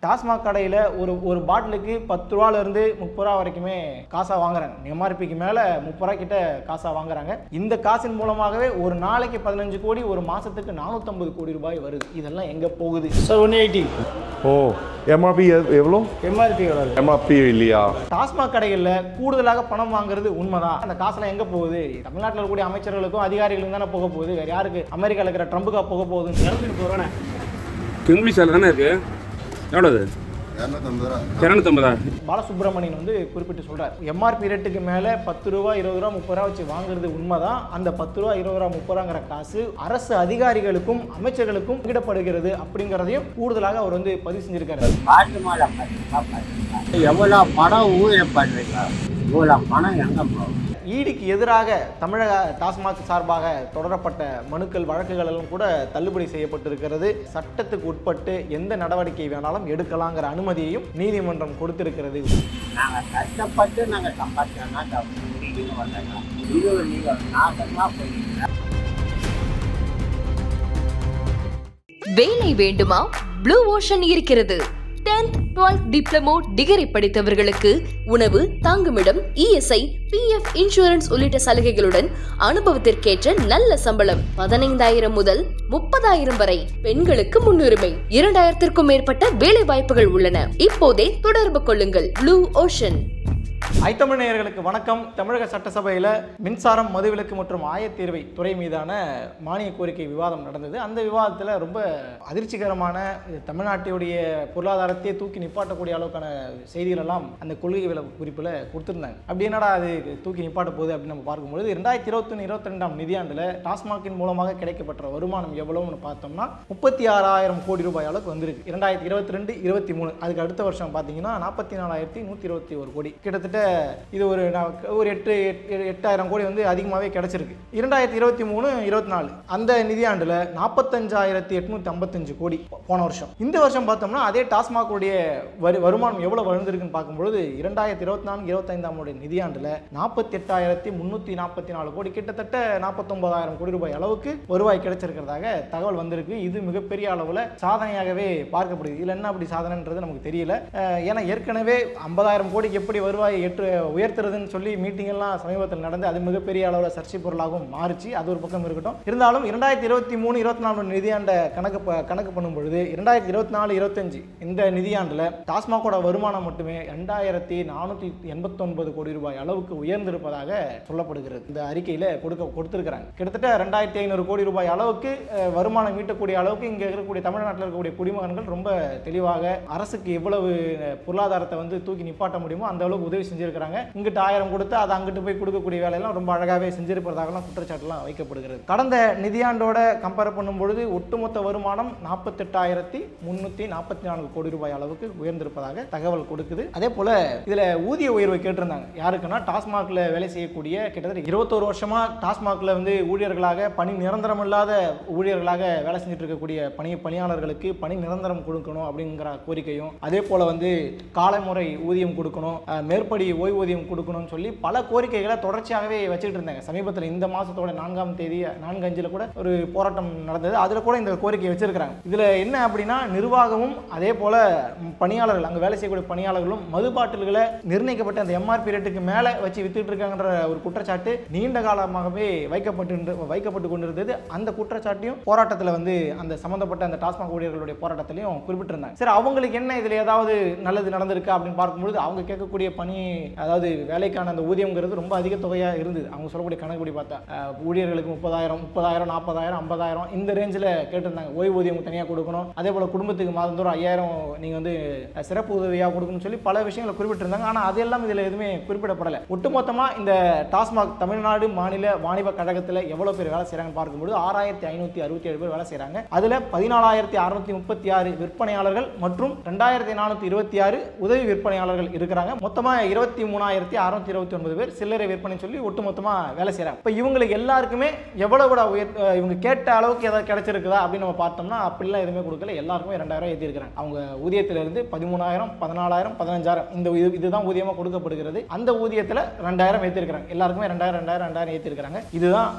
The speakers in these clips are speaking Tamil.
டாஸ்மாக் கடையில் ஒரு பாட்டிலுக்கு 10 ரூபாயிலிருந்து 30 ரூபா வரைக்குமே காசாக வாங்குறாங்க. எம்ஆர்பிக்கு மேலே 30 ரூபா கிட்ட காசாக வாங்குறாங்க. இந்த காசின் மூலமாகவே ஒரு நாளைக்கு 15 கோடி, ஒரு மாதத்துக்கு 450 கோடி ரூபாய் வருது. இதெல்லாம் எங்கே போகுது சார்? 180. ஓ, எம்ஆர்பி எவ்வளோ? எம்ஆர்பி எவ்வளோ? எம்ஆர்பி இல்லையா? டாஸ்மாக் கடைகளில் கூடுதலாக பணம் வாங்குறது உண்மைதான். அந்த காசுலாம் எங்கே போகுது? தமிழ்நாட்டில் இருக்கக்கூடிய அமைச்சர்களுக்கும் அதிகாரிகளுக்கும் தானே போக போகுது. வேறு யாருக்கு? அமெரிக்காவில் இருக்கிற ட்ரம்புக்கா போக போகுது? 200 இங்கிலீஷ் தானே இருக்கு. எவ்வளவு? 250. பாலசுப்ரமணியன் வந்து குறிப்பிட்டு சொல்றார், எம்ஆர்பி ரேட்டுக்கு மேலே 10 ரூபா 20 ரூபா 30 ரூபா வச்சு வாங்குறது உண்மைதான். அந்த 10 ரூபா 20 ரூபா 30 ரூபாங்கிற காசு அரசு அதிகாரிகளுக்கும் அமைச்சர்களுக்கும் பகிரப்படுகிறது அப்படிங்கிறதையும் கூடுதலாக அவர் வந்து பதிவு செஞ்சிருக்காரு. எவ்வளோ பணம் ஊழப்படுறீங்க, இவ்வளோ பணம் எங்க போகும்? ஈடிக்கு எதிராக தமிழக டாஸ்மாக் சார்பாக தொடரப்பட்ட மனுக்கள் வழக்குகள் எல்லாம் கூட தள்ளுபடி செய்யப்பட்டிருக்கிறது. சட்டத்துக்கு உட்பட்டு எந்த நடவடிக்கை வேணாலும் எடுக்கலாங்கிற அனுமதியையும் நீதிமன்றம் கொடுத்திருக்கிறது. நாங்கள் கஷ்டப்பட்டு நாங்கள் சம்பாதிச்சோம்னா வேலை வேண்டுமா? ப்ளூ ஓஷன் இருக்கிறது. 10th 12th டிப்ளமோ டிகிரி படித்தவர்களுக்கு உணவு, தங்குமிடம், இஎஸ்ஐ, பிஎஃப், இன்சூரன்ஸ் உள்ளிட்ட சலுகைகளுடன் அனுபவத்திற்கேற்ற நல்ல சம்பளம் 15,000 முதல் 30,000 வரை. பெண்களுக்கு முன்னுரிமை. 2,000க்கும் மேற்பட்ட வேலை வாய்ப்புகள் உள்ளன. இப்போதே தொடர்பு கொள்ளுங்கள். Blue ocean. ஐத்தமிழ் நேயர்களுக்கு வணக்கம். தமிழக சட்டசபையில் மின்சாரம், மதுவிலக்கு மற்றும் ஆயத்தீர்வை துறை மீதான மானிய கோரிக்கை விவாதம் நடந்தது. அந்த விவாதத்தில் ரொம்ப அதிர்ச்சிகரமான தமிழ்நாட்டுடைய பொருளாதாரத்தையே தூக்கி நிப்பாட்டக்கூடிய அளவுக்கான செய்திகள் எல்லாம் அந்த கொள்கை விளக்க குறிப்பில் கொடுத்துருந்தாங்க. அப்படி என்னடா அது தூக்கி நிப்பாட்ட போகுது அப்படின்னு நம்ம பார்க்கும்பொழுது 2021-22 நிதியாண்டில் டாஸ்மாகின் மூலமாக கிடைக்கப்பட்ட வருமானம் எவ்வளவுன்னு பார்த்தோம்னா 36,000 கோடி ரூபாய் அளவுக்கு வந்திருக்கு. 2022-23 அதுக்கு அடுத்த வருஷம் பார்த்தீங்கன்னா 44,121 கோடி. கிட்டத்தட்ட இது ஒரு 8,000 கோடி வந்து அதிகமாகவே கிடைச்சிருக்கு. 2023-24 அந்த நிதியாண்டில் 45,855 கோடி போன வருஷம். இந்த வருஷம் பார்த்தோம்னா அதே டாஸ்மாகுடைய வருமானம் எவ்வளவு வளர்ந்துருக்குன்னு பார்க்கும்பொழுது 2024-25 நிதியாண்டில் 48,344 கோடி, கிட்டத்தட்ட 49,000 கோடி ரூபாய் அளவுக்கு வருவாய் கிடைச்சிருக்கிறதாக தகவல் வந்திருக்கு. இது மிகப்பெரிய அளவில் சாதனையாகவே பார்க்கப்படுது. இதில் என்ன அப்படி சாதனைன்றது நமக்கு தெரியல. ஏன்னா ஏற்கனவே 50,000 கோடிக்கு எப்படி வருவாய் உயர்த்துறதுன்னு சொல்லி மீட்டிங் எல்லாம் சமீபத்தில் நடந்து அது மிகப்பெரிய அளவில் சர்ச்சை பொருளாகவும் மாறிச்சு. அது ஒரு பக்கம் இருக்கட்டும். இருந்தாலும் 2023-24 நிதியாண்ட கணக்கு பண்ணும் பொழுது 2024-25 இந்த நிதியாண்டில் டாஸ்மாகோட வருமானம் மட்டுமே 2,489 கோடி ரூபாய் அளவுக்கு உயர்ந்திருப்பதாக சொல்லப்படுகிறது. இந்த அறிக்கையில் கொடுத்திருக்கிறாங்க. கிட்டத்தட்ட 2,500 கோடி ரூபாய் அளவுக்கு வருமானம் ஈட்டக்கூடிய அளவுக்கு இங்கே இருக்கக்கூடிய தமிழ்நாட்டில் இருக்கக்கூடிய குடிமகன்கள் ரொம்ப தெளிவாக அரசுக்கு எவ்வளவு பொருளாதாரத்தை வந்து தூக்கி நிப்பாட்ட முடியுமோ அந்த அளவுக்கு உதவி செஞ்சிருக்கிறாங்க. இங்கிட்ட 1000 கொடுத்து அதை அங்கிட்டு போய் கொடுக்கக்கூடிய வேலையெல்லாம் ரொம்ப அழகாகவே செஞ்சிருப்பதாகலாம் குற்றச்சாட்டுலாம் வைக்கப்படுகிறது. கடந்த நிதியாண்டோட கம்பேர் பண்ணும்பொழுது ஒட்டுமொத்த வருமானம் 48,344 கோடி ரூபாய் அளவுக்கு உயர்ந்திருப்பதாக தகவல் கொடுக்குது. அதே போல இதுல ஊதிய உயர்வை கேட்டிருந்தாங்க. யாருக்குன்னா டாஸ்மாக்ல வேலை செய்யக்கூடிய கிட்டத்தட்ட 21 வருஷமா டாஸ்மாக்ல வந்து ஊழியர்களாக பணி நிரந்தரம் இல்லாத ஊழியர்களாக வேலை செஞ்சுட்டு இருக்கக்கூடிய பணியாளர்களுக்கு பணி நிரந்தரம் கொடுக்கணும் அப்படிங்கிற கோரிக்கையும், அதே போல வந்து காலைமுறை ஊதியம் கொடுக்கணும், மேற்படி ஓய்வூதியம் கொடுக்கணும்னு சொல்லி பல கோரிக்கைகளை தொடர்ச்சியாகவே வச்சுட்டு இருந்தாங்க. சமீபத்தில் இந்த மாசத்தோட 4ஆம் தேதி 4/5 கூட ஒரு போராட்டம் நடந்தது. அதுல கூட இந்த கோரிக்கை வச்சிருக்காங்க. இதுல என்ன அப்படின்னா நிர்வாகமும் அதே போல பணியாளர்கள், அங்க வேலை செய்யக்கூடிய பணியாளர்களும் மது பாட்டில்களை நிர்ணயிக்கப்பட்ட அந்த எம்ஆர்பி ரேட்டுக்கு மேல வச்சு வித்துட்டு இருக்காங்கன்ற ஒரு குற்றச்சாட்டு நீண்ட காலமாகவே வைக்கப்பட்டு கொண்டிருந்தது. அந்த குற்றச்சாட்டையும் போராட்டத்தில் வந்து அந்த சம்பந்தப்பட்ட அந்த டாஸ்மாக் ஊழியர்களுடைய போராட்டத்திலையும் குறிப்பிட்டிருந்தாங்க. சரி, அவங்களுக்கு என்ன இதுல ஏதாவது நல்லது நடந்திருக்கா அப்படின்னு பார்க்கும்போது அவங்க கேட்கக்கூடிய பணி, அதாவது வேலைக்கான அந்த ஊதியம்ங்கிறது ரொம்ப அதிக தொகையாக இருந்தது. அவங்க சொல்லக்கூடிய கணக்குப்படி பார்த்தா ஊழியர்களுக்கு 30,000 40,000 50,000 இந்த ரேஞ்சில் கேட்டிருந்தாங்க. ஓய்வூதியம் தனியாக கொடுக்கணும், அதே போல் குடும்பத்துக்கு மாதந்தோறும் 5,000 நீங்கள் வந்து சிறப்பு உதவியாக கொடுக்கணும்னு சொல்லி பல விஷயங்களை குறிப்பிட்டிருந்தாங்க. ஆனால் அதெல்லாம் இதில் எதுவுமே குறிப்பிடப்படலை. ஒட்டுமொத்தமாக இந்த டாஸ்மாக் தமிழ்நாடு மாநில வாணிப கழகத்தில் எவ்வளோ பேர் வேலை செய்கிறாங்கன்னு பார்க்கும்போது 6,567 பேர் வேலை செய்கிறாங்க. அதில் 14,636 விற்பனையாளர்கள் மற்றும் 2,426 உதவி விற்பனையாளர்கள் இருக்கிறாங்க. மொத்தமாக 23,629 பேர் சில்லறை விற்பனை சொல்லி ஒட்டுமொத்தமாக வேலை செய்கிறாங்க. இப்போ இவங்களுக்கு எல்லாருக்குமே எவ்வளோ கூட இவங்க கேட்ட அளவுக்கு ஏதாவது கிடைச்சிருக்குதா அப்படின்னு நம்ம பார்த்தோம்னா அப்படிலாம் எதுவுமே கொடுக்கல. எல்லாருக்குமே 2,000 ஏற்றிருக்கிறாங்க. அவங்க ஊதியத்திலிருந்து 13,000, 14,000, 15,000 இதுதான் ஊதியமாக கொடுக்கப்படுகிறது. அந்த ஊதியத்தில் 2,000 ஏற்றிருக்கிறாங்க. எல்லாருக்குமே 2,000 ஏற்றிருக்கிறாங்க. இதுதான்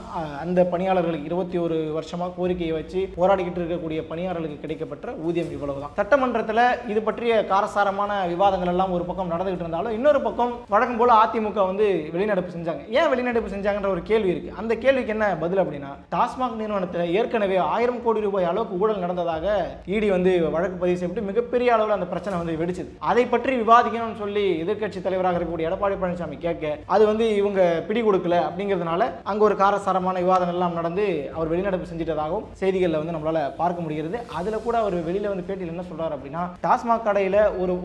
அந்த பணியாளர்களுக்கு 21 வருஷமாக கோரிக்கையை வச்சு போராடிக்கிட்டு இருக்கக்கூடிய பணியாளர்களுக்கு கிடைக்கப்பட்ட ஊதியம் இவ்வளவுதான். சட்டமன்றத்தில் இது பற்றிய காரசாரமான விவாதங்கள் எல்லாம் ஒரு பக்கம் நடந்துகிட்டு இருந்தாலும் இன்னொரு பக்கம் வழக்கம் போல அதிமுக வந்து வெளிநடப்பு செஞ்சாங்க. ஏன் வெளிநடப்பு செஞ்சாங்கன்ற ஒரு கேள்வி இருக்கு. அந்த கேள்விக்கு என்ன பதில் அப்படின்னா, டாஸ்மாக் நிறுவனத்தில் ஏற்கனவே 1000 கோடி ரூபாய் அளவுக்கு ஊழல் நடந்ததாக இடி வந்து வழக்கு பதிவு செய்யப்பட்டு மிகப்பெரிய அளவில் அந்த பிரச்சனை வந்து வெடிச்சது. அதை பற்றி விவாதிக்கணும்னு சொல்லி எதிர்க்கட்சி தலைவராக இருக்கக்கூடிய எடப்பாடி பழனிசாமி கேட்க அது வந்து இவங்க பிடி கொடுக்கல அப்படிங்கிறதுனால அங்க ஒரு காரசாரமான விவாதங்கள் எல்லாம் நடந்து அவர் வெளிநடப்பு செஞ்சிட்டதாகவும் செய்திகளில் வந்து நம்மளால பார்க்க முடிகிறது. அதுல கூட அவர் வெளியில வந்து பேட்டியில் என்ன சொல்றாரு அப்படின்னா, டாஸ்மாக் கடையில்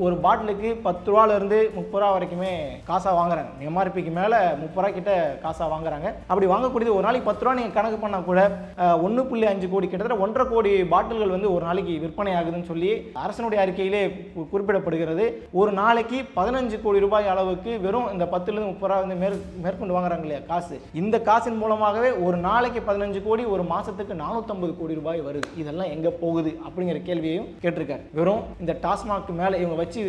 ஒரு பாட்டிலுக்கு 10 ரூபாயில இருந்து 30 ரூபா வரைக்குமே காசா வாங்குறாங்க. எம்ஆர்பிக்கு மேல 30 ரூபாய் கிட்ட காசா வாங்குறாங்க. அப்படி வாங்கக்கூடியது ஒரு நாளைக்கு 10 ரூபா நீங்க கணக்கு பண்ணா கூட 1.5 கோடி கிட்டத்தட்ட 1.5 கோடி பாட்டில்கள் வந்து ஒரு நாளைக்கு விற்பனை ஆகுதுன்னு சொல்லி அரசனுடைய அறிக்கையிலே குறிப்பிடப்படுகிறது. ஒரு நாளைக்கு 15 கோடி ரூபாய் அளவுக்கு வெறும் இந்த 10 இருந்து 30 ரூபாய் வந்து மேற்கொண்டு வாங்குறாங்க இல்லையா காசு. இந்த காசின் மூலமாகவே ஒரு நாளைக்கு 15 கோடி, ஒரு மாசத்துக்கு 450 கோடி ரூபாய் வருது. இதெல்லாம் எங்க போகுது அப்படிங்கிற கேள்வியையும் கேட்டிருக்காரு. வெறும் இந்த டாஸ்மாக் மேல இவங்க வச்சு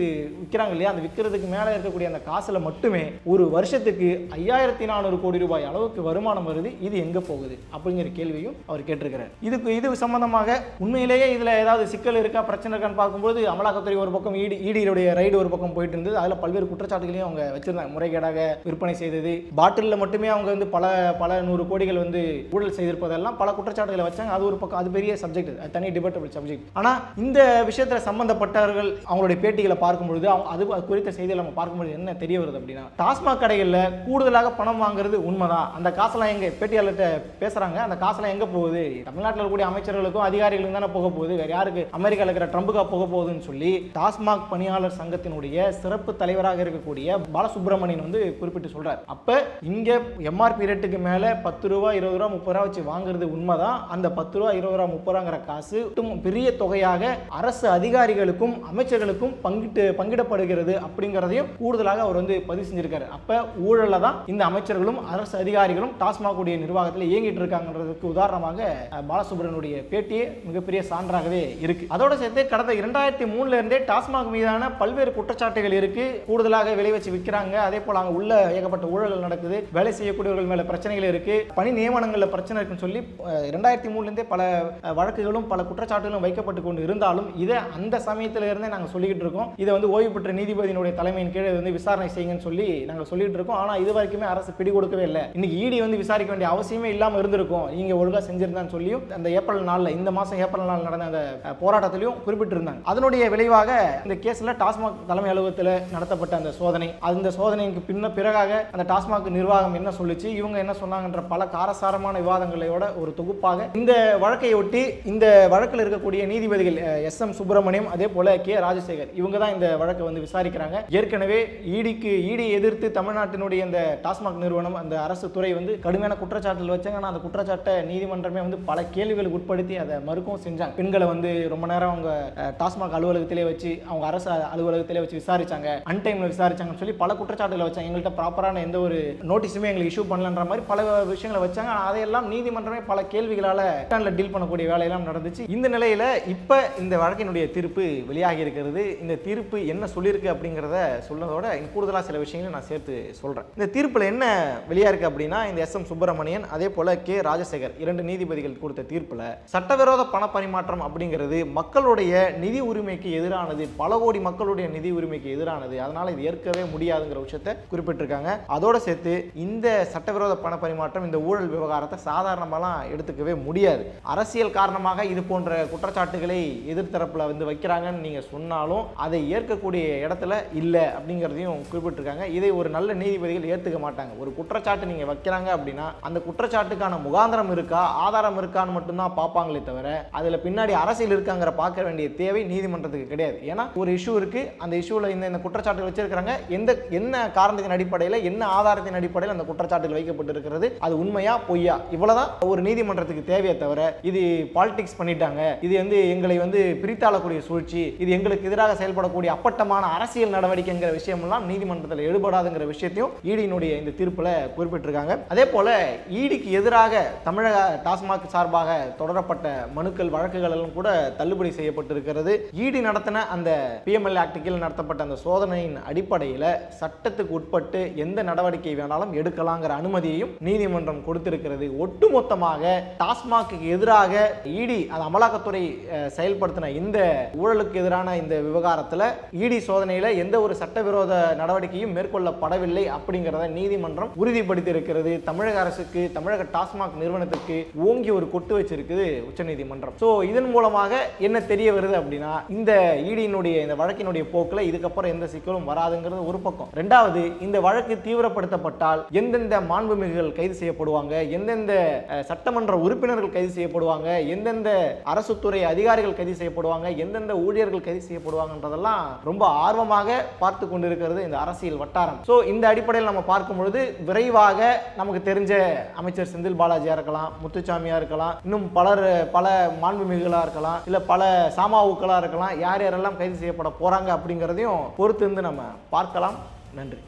விற்கிறாங்க இல்லையா, அந்த விற்கிறதுக்கு மேல இருக்கக்கூடிய அந்த காசுல மட்டுமே ஒரு வருஷத்துக்கு 5,400 கோடி ரூபாய் அளவுக்கு வருமானம் வருது. இது எங்க போகுது அப்படிங்கிற கேள்வியும் அவர் கேட்டிருக்கிறார். இது சம்பந்தமாக உண்மையிலேயே இதுல ஏதாவது சிக்கல் இருக்கா, பிரச்சனை இருக்கான்னு பார்க்கும்போது அமலாக்கத்துறை ஒரு பக்கம் ஈடியுடைய ரைடு ஒரு பக்கம் போயிட்டு இருந்தது. அதுல பல்வேறு குற்றச்சாட்டுகளையும் அவங்க வச்சிருந்தாங்க. முறைகேடாக விற்பனை செய்தது, பாட்டில்ல மட்டுமே அவங்க வந்து பல 100 கோடிகள் வந்து ஊழல் செய்திருப்பதெல்லாம் பல குற்றச்சாட்டுகளை வச்சாங்க. அது ஒரு பக்கம், அது பெரிய சப்ஜெக்ட், தனி டிபேட்டபிள் சப்ஜெக்ட். ஆனா இந்த விஷயத்துல சம்பந்தப்பட்டவர்கள் அவங்களுடைய பேட்டிகளை பார்க்கும்பொழுது அது குறித்த செய்திகளை நம்ம பார்க்கும்போது என்ன தெரிய வருது அப்படின்னா, டாஸ்மாக் கடைகளில் கூடுதலாக பணம் வாங்குறது உண்மைதான். அந்த காசெல்லாம் எங்க பேட்டியாளர்கிட்ட பேசுறாங்க, அந்த காசெல்லாம் எங்க போகுது? தமிழ்நாட்டில் இருக்கக்கூடிய அமைச்சர்களுக்கும் அதிகாரிகளுக்கும் தானே போக போகுது, வேற யாருக்கு அமெரிக்காவில் இருக்கிற ட்ரம்புக்கா போக போகுதுன்னு சொல்லி டாஸ்மாக் பணியாளர் சங்கத்தினுடைய சிறப்பு தலைவராக இருக்கக்கூடிய பாலசுப்ரமணியன் வந்து குறிப்பிட்டு சொல்றாரு. அப்ப இங்க எம்ஆர்பி ரேட்டுக்கு மேல 10 ரூபாய், 20 ரூபாய், 30 ரூபாய் வச்சு வாங்குறது உண்மைதான். அந்த 10 ரூபாய், 20 ரூபாய், 30 ரூபாங்கிற காசு பெரிய தொகையாக அரசு அதிகாரிகளுக்கும் அமைச்சர்களுக்கும் பங்கிடப்படுகிறது அப்படிங்கிறதையும் கூடுதலாக அவர் வந்து பதிவு செஞ்சிருக்காரு. அப்ப ஊழல்ல தான் இந்த அமைச்சர்களும் அரசு அதிகாரிகளும் டாஸ்மாக் உடைய நிர்வாகத்தில் இயங்கிட்டு இருக்காங்கன்றதுக்கு உதாரணமாக பாலசுப்ரமணியனுடைய பேட்டியே மிகப்பெரிய சான்றாகவே இருக்கு. அதோட சேர்த்து கடந்த 2003 இருந்தே டாஸ்மாக் மீதான பல்வேறு குற்றச்சாட்டுகள் இருக்கு. கூடுதலாக விலை வச்சு விற்கிறாங்க, அதே போல அங்க உள்ள ஏகப்பட்ட ஊழல்கள் நடக்குது, வேலை செய்யக்கூடியவர்கள் மேல பிரச்சனைகள் இருக்கு, பணி நியமனங்கள்ல பிரச்சனை இருக்குன்னு சொல்லி 2003 இருந்தே பல வழக்குகளும் பல குற்றச்சாட்டுகளும் வைக்கப்பட்டு கொண்டு இருந்தாலும் இதை அந்த சமயத்துல இருந்தே நாங்க சொல்லிக்கிட்டு இருக்கோம். இதை வந்து ஓய்வு பெற்ற நீதிபதியினுடைய தலைமையின் கீழே வந்து விசாரணை செய்யுங்கன்னு சொல்லி நாங்க சொல்லிட்டு இருக்கோம். ஆனா இது வரைக்குமே அரசு பிடி கொடுக்கவே இல்லை. இன்னைக்கு ஈடி வந்து விசாரிக்க வேண்டிய அவசியமே இல்லாம இருந்திருக்கும், நீங்க ஒழுங்கா செஞ்சிருந்தான்னு சொல்லியும் அந்த ஏப்ரல் நாள்ல, இந்த மாசம் ஏப்ரல் நாள் நடந்த அந்த போராட்டத்திலையும் குறிப்பிட்டிருந்தாங்க. அதனுடைய விளைவாக இந்த கேஸ்ல டாஸ்மாக் தலைமை அலுவலகத்தில் நடத்தப்பட்ட அந்த சோதனை, அந்த சோதனைக்கு பிறகாக அந்த டாஸ்மாக் நிர்வாகம் என்ன சொல்லுச்சு, இவங்க என்ன சொன்னாங்கன்ற பல காரசாரமான விவாதங்களோட ஒரு தொகுப்பாக இந்த வழக்கை ஒட்டி இந்த வழக்கில் இருக்கக்கூடிய நீதிபதிகள் SM சுப்பிரமணியம், அதே போல K ராஜசேகர், இவங்க தான் இந்த வழக்கை வந்து விசாரிக்கிறாங்க. ஏற்கனவே ஈடி எதிர்த்து தமிழ்நாட்டினுடைய இந்த டாஸ்மாக் நிறுவனம், அந்த அரசு துறை வந்து கடுமையான குற்றச்சாட்டுகள் வச்சாங்க. ஆனால் அந்த குற்றச்சாட்டை நீதிமன்றமே வந்து பல கேள்விகளுக்கு உட்படுத்தி அதை மறுக்கவும் செஞ்சாங்க. பெண்களை வந்து ரொம்ப நேரம் அவங்க டாஸ்மாக் அலுவலகத்திலே வச்சு, அவங்க அரசு அலுவலகத்திலே வச்சு விசாரிச்சாங்க, அன்டைம்ல விசாரிச்சாங்கன்னு சொல்லி பல குற்றச்சாட்டுகளை வச்சாங்க. எங்கள்கிட்ட ப்ராப்பரான எந்த ஒரு நோட்டீஸுமே எங்களுக்கு இஷ்யூ பண்ணலன்ற மாதிரி பல விஷயங்களை வச்சாங்க. அதையெல்லாம் நீதிமன்றமே பல கேள்விகளால் டீல் பண்ணக்கூடிய வேலையெல்லாம் நடந்துச்சு. இந்த நிலையில இப்ப இந்த வழக்கினுடைய தீர்ப்பு வெளியாகி இருக்கிறது. இந்த தீர்ப்பு என்ன சொல்லியிருக்கு அப்படிங்கிறத சொல்றதோட கூடுதலாக சில விஷயங்களை நான் சேர்த்து சொல்றேன். இந்த தீர்ப்புல என்ன வெளியா இருக்கு அப்படின்னா, இந்த SM சுப்பிரமணியன் அதே போல K ராஜசேகர் 2 நீதிபதிகள் கொடுத்த தீர்ப்புல சட்டவிரோத பண பரிமாற்றம் அப்படிங்கிறது மக்களுடைய நிதி உரிமைக்கு எதிரானது, பல கோடி மக்களுடைய நிதி உரிமைக்கு எதிரானது, அதனால இது ஏற்கவே முடியாதுங்கிற விஷயத்தை குறிப்பிட்டிருக்காங்க. அதோட சேர்த்து இந்த சட்டவிரோத பண பரிமாற்றம், இந்த ஊழல் விவகாரத்தை சாதாரணமாலாம் எடுத்துக்கவே முடியாது. அரசியல் காரணமாக இது போன்ற குற்றச்சாட்டுகளை எதிர்த்தரப்புல வந்து வைக்கிறாங்கன்னு நீங்க சொன்னாலும் அதை ஏற்கக்கூடிய இடத்துல இல்லை அப்படிங்கிறதையும் குறிப்பிட்டிருக்காங்க. இதை ஒரு நல்ல நீதிபதிகள் ஏற்றுக்க மாட்டாங்க. ஒரு குற்றச்சாட்டு நீங்க வைக்கிறாங்க அப்படின்னா அந்த குற்றச்சாட்டுக்கான முகாந்திரம் இருக்கா, ஆதாரம் இருக்கான்னு மட்டும்தான் பார்ப்பாங்களே தவிர அதுல பின்னாடி அரசியல் இருக்காங்கிற பார்க்க வேண்டிய தேவை நீதிமன்றத்துக்கு கிடையாது. ஏன்னா ஒரு இஷ்யூ இருக்கு, அந்த இஷ்யூல இந்த குற்றச்சாட்டு வச்சிருக்காங்க, என்ன காரணத்தின் அடிப்படையில், என்ன ஆதாரத்தின் அடிப்படையில் அந்த குற்றச்சாட்டுகள் வைக்கப்பட்டிருக்கிறது, அது உண்மையா பொய்யா, இவ்வளவுதான் ஒரு நீதிமன்றத்துக்கு தேவையை தவிர இது பாலிடிக்ஸ் பண்ணிட்டாங்க, இது வந்து எங்களை வந்து பிரித்தாளக்கூடிய சூழ்ச்சி, இது எங்களுக்கு எதிராக செயல்படக்கூடிய அப்பட்டமான அரசியல் நடவடிக்கைங்கிற விஷயம்லாம் எல்லாம் நீதிமன்றத்தில் எடுபடாதுங்கிற விஷயத்தையும் ஈடியினுடைய இந்த தீர்ப்புல குறிப்பிட்டிருக்காங்க. அதே போல ஈடிக்கு எதிராக தமிழக டாஸ்மாக் சார்பாக தொடரப்பட்ட மனுக்கள் வழக்குகள் எல்லாம் கூட தள்ளுபடி செய்யப்பட்டிருக்கிறது. ஈடி நடத்தின அந்த PMLA ஆக்ட் கீழ் நடத்தப்பட்ட அந்த சோதனையின் அடிப்படையில் சட்டத்துக்கு உட்பட்டு எந்த நடவடிக்கை வேணாலும் எடுக்கலாங்கிற அனுமதியையும் நீதிமன்றம் கொடுத்திருக்கிறது. ஒட்டுமொத்தமாக டாஸ்மாக்கு எதிராக ஈடி அது அமலாக்கத்துறை செயல்படுத்தின இந்த ஊழலுக்கு எதிரான இந்த விவகாரத்தில் ஈடி சோதனையில் எந்த ஒரு சட்டவிரோத நடவடிக்கையும் மேற்கொள்ளப்படவில்லை அப்படிங்கிறத நீதிமன்றம் உறுதிப்படுத்தி இருக்கிறது. தமிழக அரசுக்கு, தமிழக டாஸ்மாக் நிறுவனத்துக்கு ஓங்கி ஒரு கொட்டு வச்சிருக்குது உச்சநீதிமன்றம். ஸோ இதன் மூலமாக என்ன தெரிய வருது அப்படின்னா, இந்த ஈடியினுடைய இந்த வழக்கினுடைய போக்கில் இதுக்கப்புறம் எந்த சிக்கலும் வராதுங்கிறது ஒரு பக்கம். ரெண்டாவது, இந்த வழக்கு தீவிரப்படுத்தப்பட்டால் எந்தெந்த மாண்புமிகுகள் கைது செய்யப்படுவாங்க, எந்தெந்த சட்டமன்ற உறுப்பினர்கள் கைது செய்யப்படுவாங்க, எந்தெந்த அரசு துறை அதிகாரிகள் கைது செய்யப்படுவாங்க, எந்தெந்த ஊழியர்கள் கைது செய்யப்படுவாங்கன்றதெல்லாம் ரொம்ப ஆர்வமாக பார்த்து கொண்டிருக்கிறது இந்த அரசியல் வட்டாரம். ஸோ இந்த அடிப்படையில் நம்ம பார்க்கும் பொழுது விரைவாக நமக்கு தெரிஞ்ச அமைச்சர் செந்தில் பாலாஜியா இருக்கலாம், முத்துச்சாமியா இருக்கலாம், இன்னும் பல மாண்புமிகுகளா இருக்கலாம், இல்ல பல சாமாவுக்களா இருக்கலாம், யார் யாரெல்லாம் கைது செய்யப்பட போறாங்க அப்படிங்கிறதையும் பொறுத்து இருந்து நம்ம பார்க்கலாம். நன்றி.